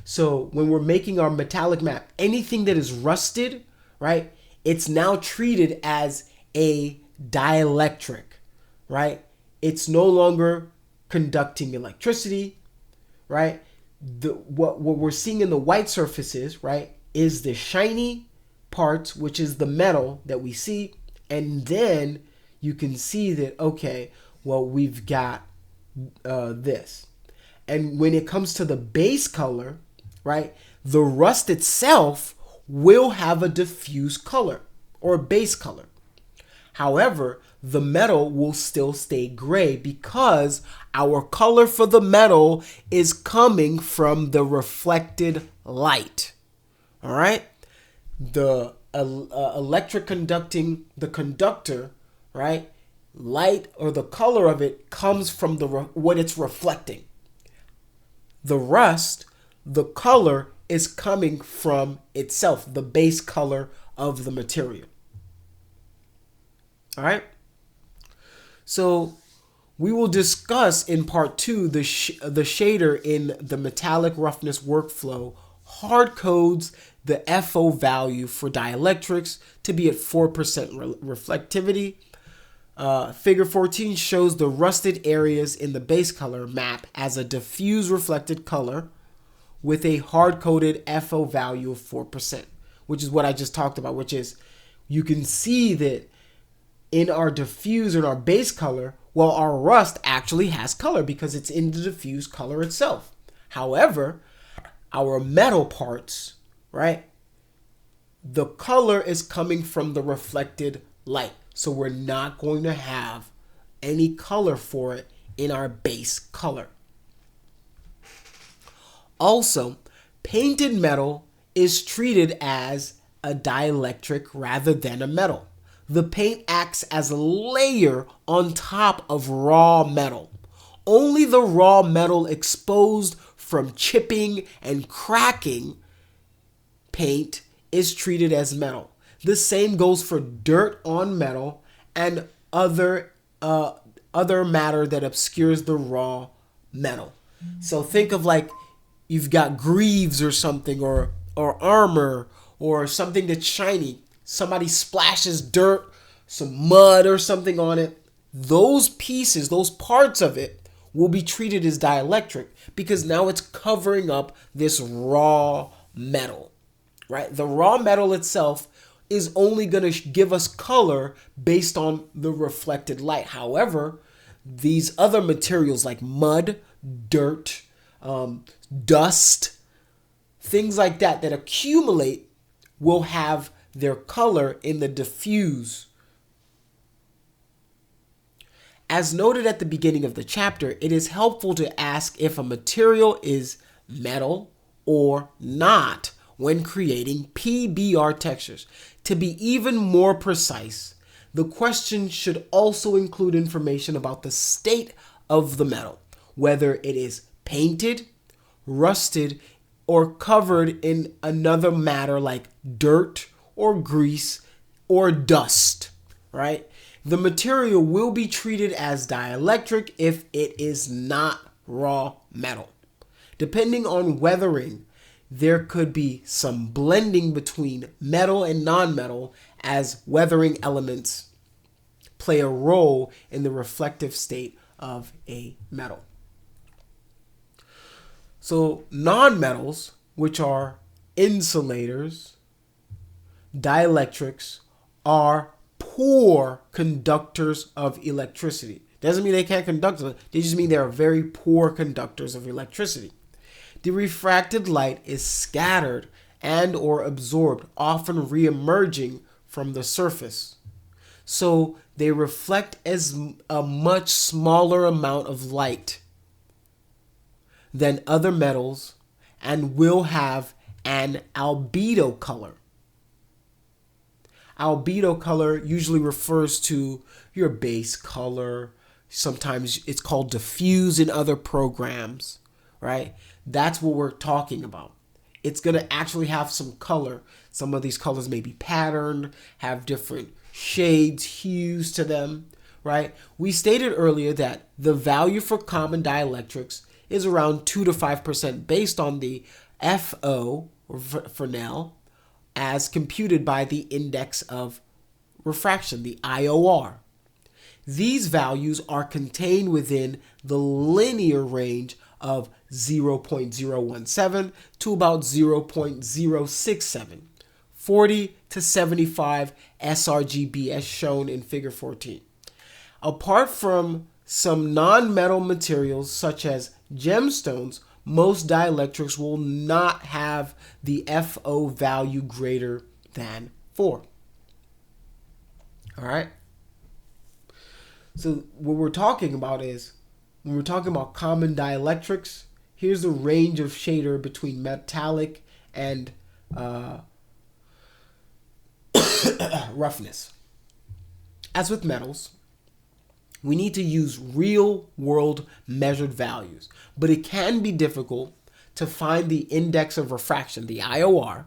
So when we're making our metallic map, anything that is rusted, right, it's now treated as a dielectric, right? it's no longer conducting electricity, right? What we're seeing in the white surfaces, right, is the shiny parts, which is the metal that we see. And then you can see that, okay, well, we've got this. And when it comes to the base color, right, the rust itself will have a diffuse color or a base color. However, the metal will still stay gray because our color for the metal is coming from the reflected light. All right? The electric conducting, the conductor, right? Light or the color of it comes from what it's reflecting. The rust, the color is coming from itself, the base color of the material. All right? So we will discuss in part 2 the shader in the metallic roughness workflow hard codes the FO value for dielectrics to be at 4% reflectivity. Figure 14 shows the rusted areas in the base color map as a diffuse reflected color with a hard-coded FO value of 4%, which is what I just talked about, which is you can see that in our diffuse and our base color, well, our rust actually has color because it's in the diffuse color itself. However, our metal parts, right, the color is coming from the reflected light. So we're not going to have any color for it in our base color. Also, painted metal is treated as a dielectric rather than a metal. The paint acts as a layer on top of raw metal. Only the raw metal exposed from chipping and cracking paint is treated as metal. The same goes for dirt on metal and other matter that obscures the raw metal. So think of like you've got greaves or something, or armor, or something that's shiny. Somebody splashes dirt, some mud or something on it. Those pieces, those parts of it will be treated as dielectric because now it's covering up this raw metal, right? The raw metal itself is only going to give us color based on the reflected light. However, these other materials like mud, dirt, dust, things like that accumulate will have their color in the diffuse. As noted at the beginning of the chapter, it is helpful to ask if a material is metal or not when creating PBR textures. To be even more precise, the question should also include information about the state of the metal, whether it is painted, rusted, or covered in another matter like dirt or grease or dust, right? The material will be treated as dielectric if it is not raw metal. Depending on weathering, there could be some blending between metal and non-metal as weathering elements play a role in the reflective state of a metal. So non-metals, which are insulators, dielectrics, are poor conductors of electricity. Doesn't mean they can't conduct it. They just mean they are very poor conductors of electricity. The refracted light is scattered and or absorbed, often re-emerging from the surface. So they reflect as a much smaller amount of light than other metals and will have an albedo color. Albedo color usually refers to your base color. Sometimes it's called diffuse in other programs, right? That's what we're talking about. It's going to actually have some color. Some of these colors may be patterned, have different shades, hues to them, right? We stated earlier that the value for common dielectrics is around 2 to 5% based on the FO, or Fresnel, as computed by the index of refraction, the IOR. These values are contained within the linear range of 0.017 to about 0.067, 40 to 75 sRGB as shown in figure 14. Apart from some non-metal materials such as gemstones, most dielectrics will not have the FO value greater than 4. All right? So what we're talking about is, when we're talking about common dielectrics, here's the range of shader between metallic and roughness. As with metals, we need to use real world measured values, but it can be difficult to find the index of refraction, the IOR,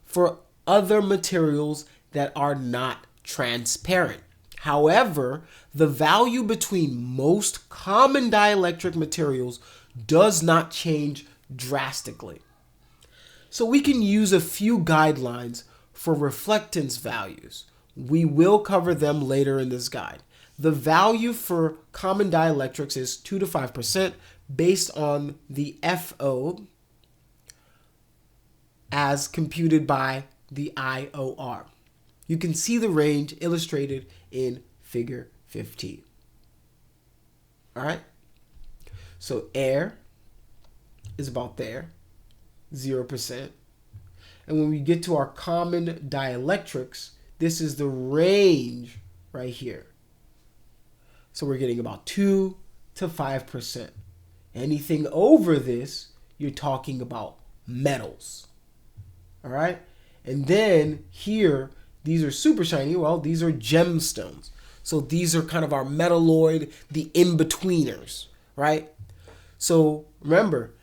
for other materials that are not transparent. However, the value between most common dielectric materials does not change drastically. So we can use a few guidelines for reflectance values. We will cover them later in this guide. The value for common dielectrics is 2 to 5% based on the FO as computed by the IOR. You can see the range illustrated in figure 15. All right? So air is about there, 0%. And when we get to our common dielectrics, this is the range right here. So we're getting about 2 to 5%. Anything over this, you're talking about metals. All right? And then here, these are super shiny. Well, these are gemstones. So these are kind of our metalloid, the in-betweeners, right? So remember,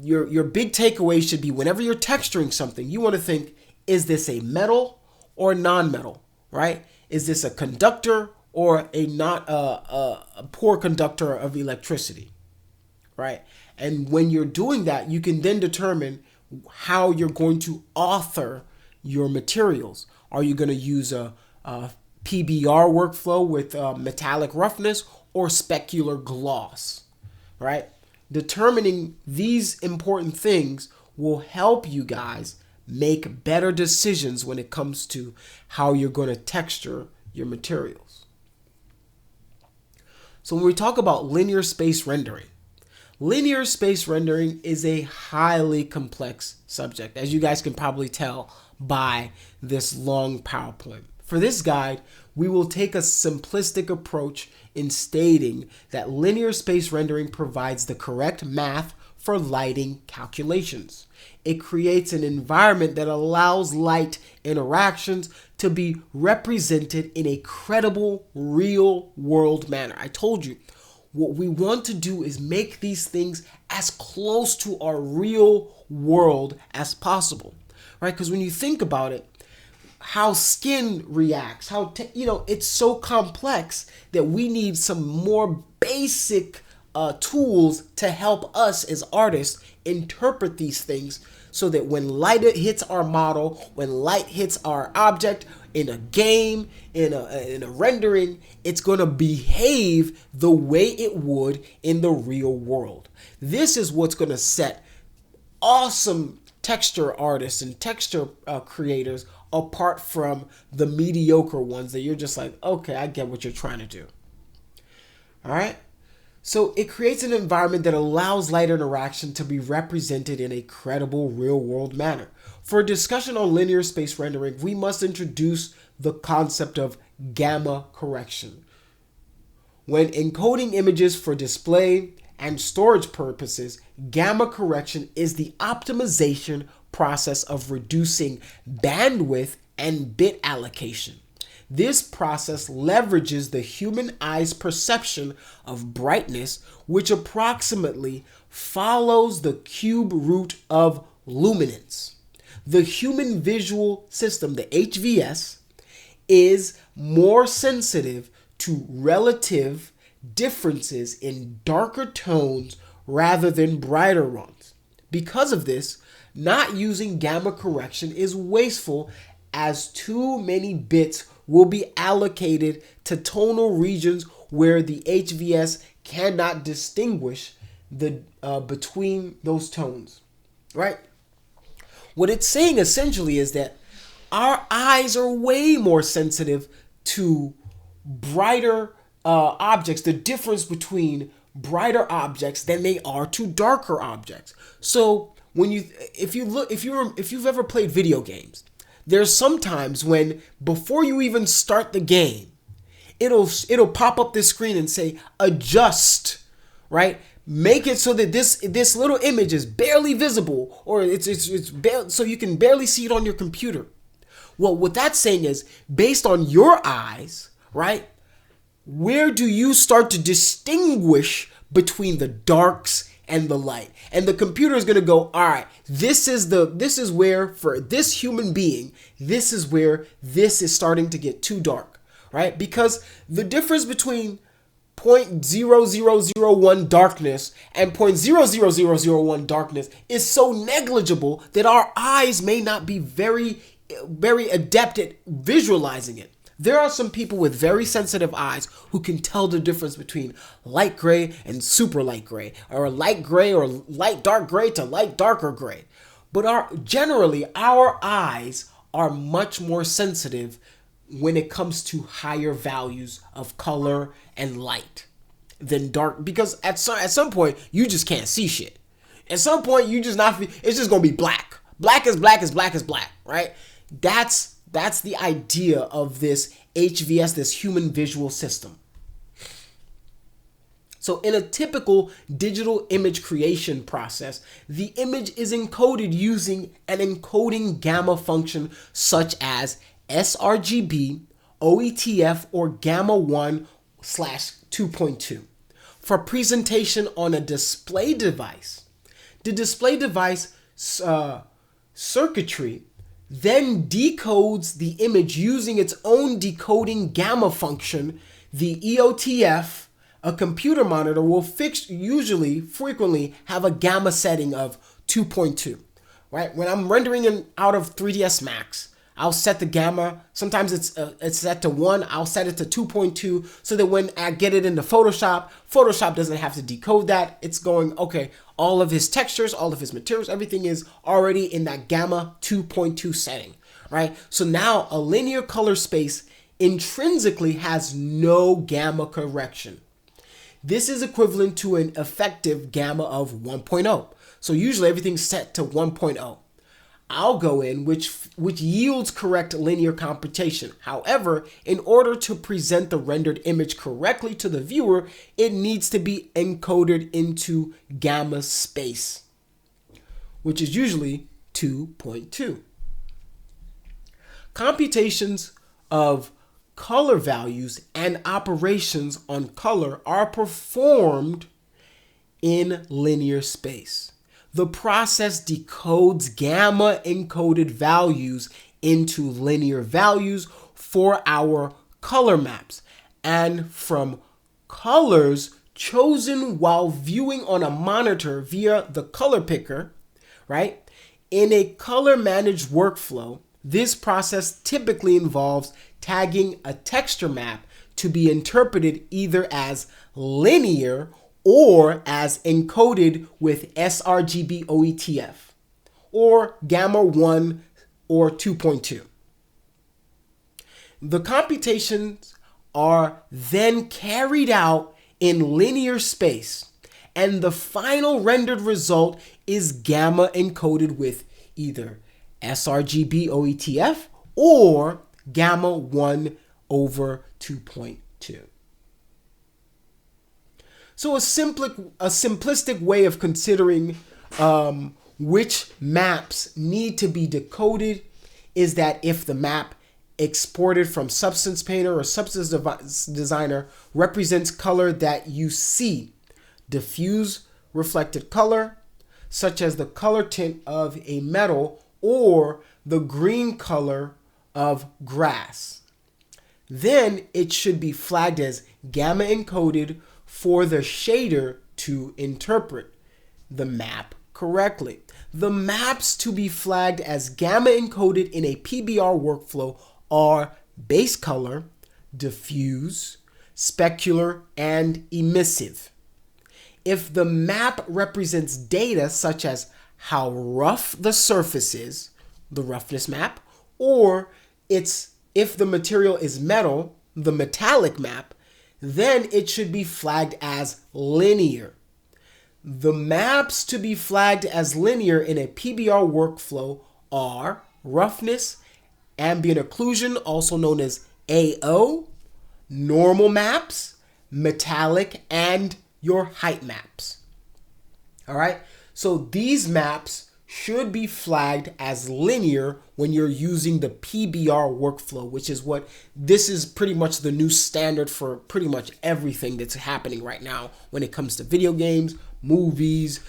your big takeaway should be whenever you're texturing something, you want to think, is this a metal or non-metal, right? Is this a conductor or a poor conductor of electricity, right? And when you're doing that, you can then determine how you're going to author your materials. Are you going to use a PBR workflow with metallic roughness or specular gloss, right? Determining these important things will help you guys make better decisions when it comes to how you're going to texture your materials. So when we talk about linear space rendering is a highly complex subject, as you guys can probably tell by this long PowerPoint. For this guide, we will take a simplistic approach in stating that linear space rendering provides the correct math for lighting calculations. It creates an environment that allows light interactions to be represented in a credible, real-world manner. I told you, what we want to do is make these things as close to our real world as possible, right? Because when you think about it, how skin reacts, it's so complex that we need some more basic tools to help us as artists interpret these things so that when light hits our model, when light hits our object in a game, in a rendering, it's going to behave the way it would in the real world. This is what's going to set awesome texture artists and texture creators apart from the mediocre ones that you're just like, okay, I get what you're trying to do. All right? So it creates an environment that allows light interaction to be represented in a credible real-world manner. For a discussion on linear space rendering, we must introduce the concept of gamma correction. When encoding images for display and storage purposes, gamma correction is the optimization process of reducing bandwidth and bit allocation. This process leverages the human eye's perception of brightness, which approximately follows the cube root of luminance. The human visual system, the HVS, is more sensitive to relative differences in darker tones rather than brighter ones. Because of this, not using gamma correction is wasteful as too many bits will be allocated to tonal regions where the HVS cannot distinguish the between those tones, right? What it's saying essentially is that our eyes are way more sensitive to brighter objects, the difference between brighter objects than they are to darker objects. So when if you've ever played video games, there's sometimes when before you even start the game, it'll pop up this screen and say adjust, right? Make it so that this little image is barely visible, or so you can barely see it on your computer. Well, what that's saying is, based on your eyes, right? Where do you start to distinguish between the darks and the light? And the computer is going to go, all right, this is where for this human being, this is where this is starting to get too dark, right? Because the difference between 0.0001 darkness and 0.00001 darkness is so negligible that our eyes may not be very adept at visualizing it. There are some people with very sensitive eyes who can tell the difference between light gray and super light gray, or light gray or light dark gray to light darker gray. But generally, our eyes are much more sensitive when it comes to higher values of color and light than dark, because at some point you just can't see shit. At some point you just not, it's just gonna be black. Black is black is black is black, right? That's the idea of this HVS, this human visual system. So in a typical digital image creation process, the image is encoded using an encoding gamma function such as sRGB, OETF, or gamma 1/2.2. For presentation on a display device, the display device circuitry then decodes the image using its own decoding gamma function. The EOTF, a computer monitor, will frequently have a gamma setting of 2.2, right? When I'm rendering out of 3ds Max, I'll set the gamma. Sometimes it's set to 1. I'll set it to 2.2 so that when I get it into Photoshop doesn't have to decode that. It's going, okay, all of his textures, all of his materials, everything is already in that gamma 2.2 setting, right? So now a linear color space intrinsically has no gamma correction. This is equivalent to an effective gamma of 1.0. So usually everything's set to 1.0. I'll go in which yields correct linear computation. However, in order to present the rendered image correctly to the viewer, it needs to be encoded into gamma space, which is usually 2.2. Computations of color values and operations on color are performed in linear space. The process decodes gamma encoded values into linear values for our color maps, and from colors chosen while viewing on a monitor via the color picker, right? In a color managed workflow, this process typically involves tagging a texture map to be interpreted either as linear or as encoded with sRGB OETF, or gamma 1 or 2.2. The computations are then carried out in linear space, and the final rendered result is gamma encoded with either sRGB OETF or gamma 1 over 2.2. So a simplistic way of considering which maps need to be decoded is that if the map exported from Substance Painter or Substance Designer represents color that you see, diffuse reflected color, such as the color tint of a metal or the green color of grass, then it should be flagged as gamma encoded for the shader to interpret the map correctly. The maps to be flagged as gamma encoded in a PBR workflow are base color, diffuse, specular, and emissive. If the map represents data such as how rough the surface is, the roughness map, or if the material is metal, the metallic map, then it should be flagged as linear. The maps to be flagged as linear in a PBR workflow are roughness, ambient occlusion, also known as AO, normal maps, metallic, and your height maps. All right, so these maps should be flagged as linear when you're using the PBR workflow, which is what this is pretty much the new standard for pretty much everything that's happening right now when it comes to video games, movies,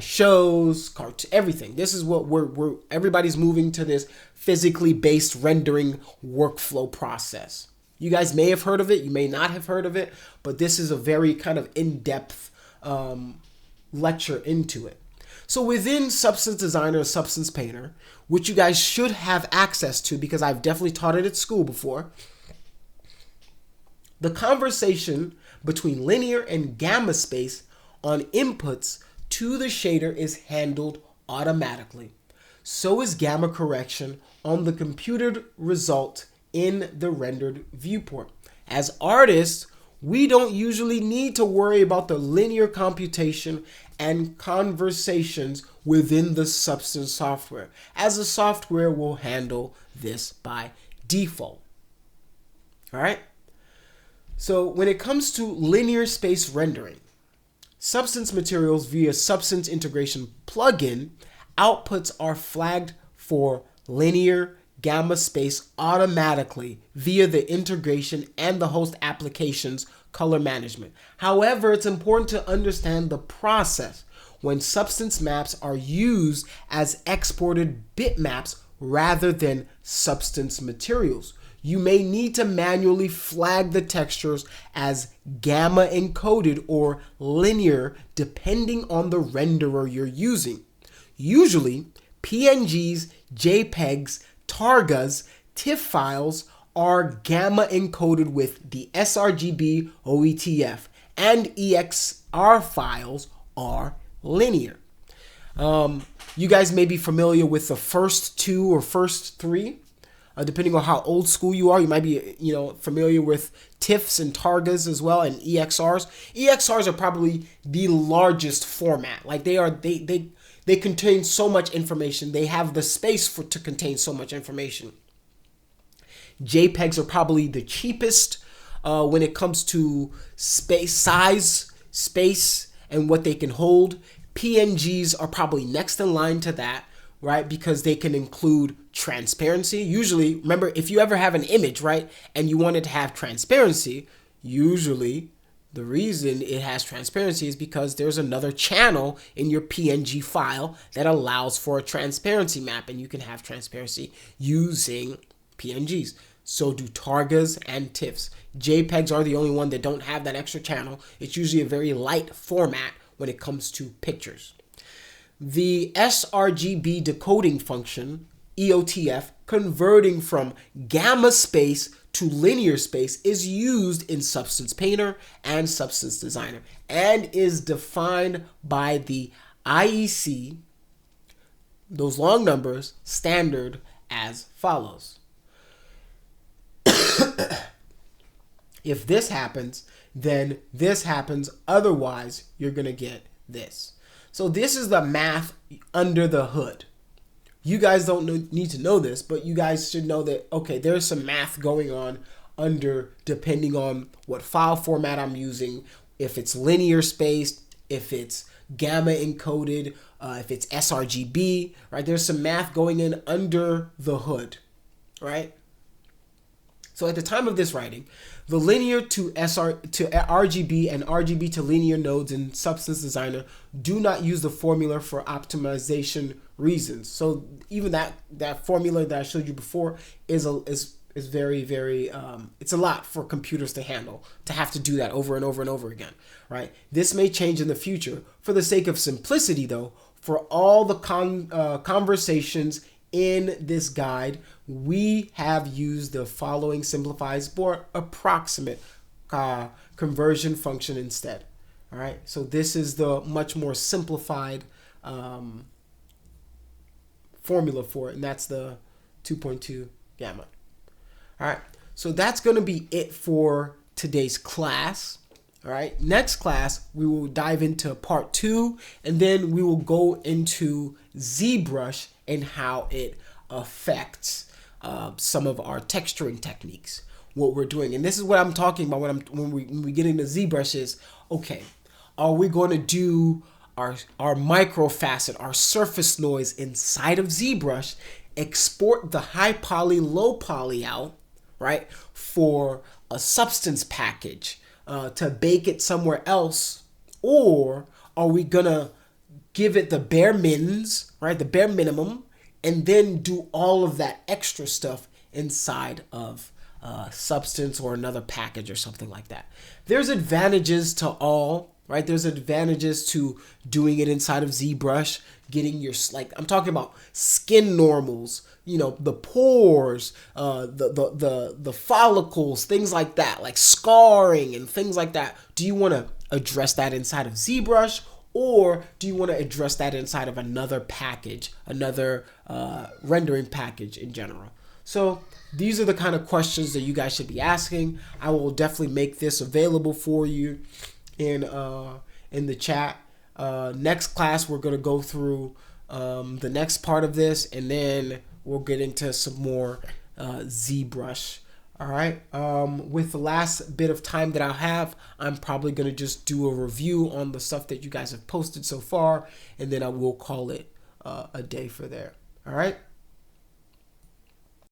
shows, cartoons, everything. This is what everybody's moving to, this physically based rendering workflow process. You guys may have heard of it, you may not have heard of it, but this is a very kind of in-depth lecture into it. So within Substance Designer or Substance Painter, which you guys should have access to because I've definitely taught it at school before, the conversation between linear and gamma space on inputs to the shader is handled automatically. So is gamma correction on the computed result in the rendered viewport. As artists, we don't usually need to worry about the linear computation and conversations within the Substance software, as the software will handle this by default. All right? So when it comes to linear space rendering, Substance Materials via Substance Integration plugin, outputs are flagged for linear gamma space automatically via the integration and the host application's color management. However, it's important to understand the process when substance maps are used as exported bitmaps rather than substance materials. You may need to manually flag the textures as gamma encoded or linear depending on the renderer you're using. Usually, PNGs, JPEGs, Targas, TIFF files are gamma encoded with the sRGB OETF, and EXR files are linear. You guys may be familiar with the first two or first three. Depending on how old school you are, you might be, familiar with TIFFs and Targas as well, and EXRs. EXRs are probably the largest format. Like they contain so much information. They have the space to contain so much information. JPEGs are probably the cheapest when it comes to size, space, and what they can hold. PNGs are probably next in line to that, right? Because they can include transparency. Usually, remember, if you ever have an image, right, and you want it to have transparency, usually the reason it has transparency is because there's another channel in your PNG file that allows for a transparency map, and you can have transparency using PNGs. So do Targas and TIFFs. JPEGs are the only one that don't have that extra channel. It's usually a very light format when it comes to pictures. The sRGB decoding function, EOTF, converting from gamma space to linear space, is used in Substance Painter and Substance Designer and is defined by the IEC, those long numbers, standard as follows. If this happens, then this happens. Otherwise, you're going to get this. So this is the math under the hood. You guys don't need to know this, but you guys should know that, okay, there's some math going on depending on what file format I'm using, if it's linear spaced, if it's gamma encoded, if it's sRGB, right? There's some math going in under the hood, right? So at the time of this writing, the linear to RGB and RGB to linear nodes in Substance Designer do not use the formula for optimization reasons. So even that formula that I showed you before is very, very, it's a lot for computers to handle, to have to do that over and over and over again, right? This may change in the future. For the sake of simplicity, though, for all the conversations in this guide, we have used the following simplified or approximate conversion function instead. All right, so this is the much more simplified formula for it, and that's the 2.2 gamma. All right, so that's going to be it for today's class. All right, next class we will dive into part 2, and then we will go into ZBrush and how it affects some of our texturing techniques, what we're doing. And this is what I'm talking about when we get into ZBrush is, okay, are we going to do our micro facet, our surface noise inside of ZBrush, export the high poly, low poly out, right, for a substance package to bake it somewhere else? Or are we gonna give it the bare mins, right, the bare minimum, and then do all of that extra stuff inside of substance or another package or something like that? There's advantages to all, right? There's advantages to doing it inside of ZBrush, getting your, like, I'm talking about skin normals, you know, the pores, the follicles, things like that, like scarring and things like that. Do you want to address that inside of ZBrush, or do you want to address that inside of another package, another rendering package in general? So these are the kind of questions that you guys should be asking. I will definitely make this available for you in the chat. Next class, we're going to go through the next part of this, and then we'll get into some more ZBrush. All right. With the last bit of time that I'll have, I'm probably going to just do a review on the stuff that you guys have posted so far, and then I will call it a day for there. All right.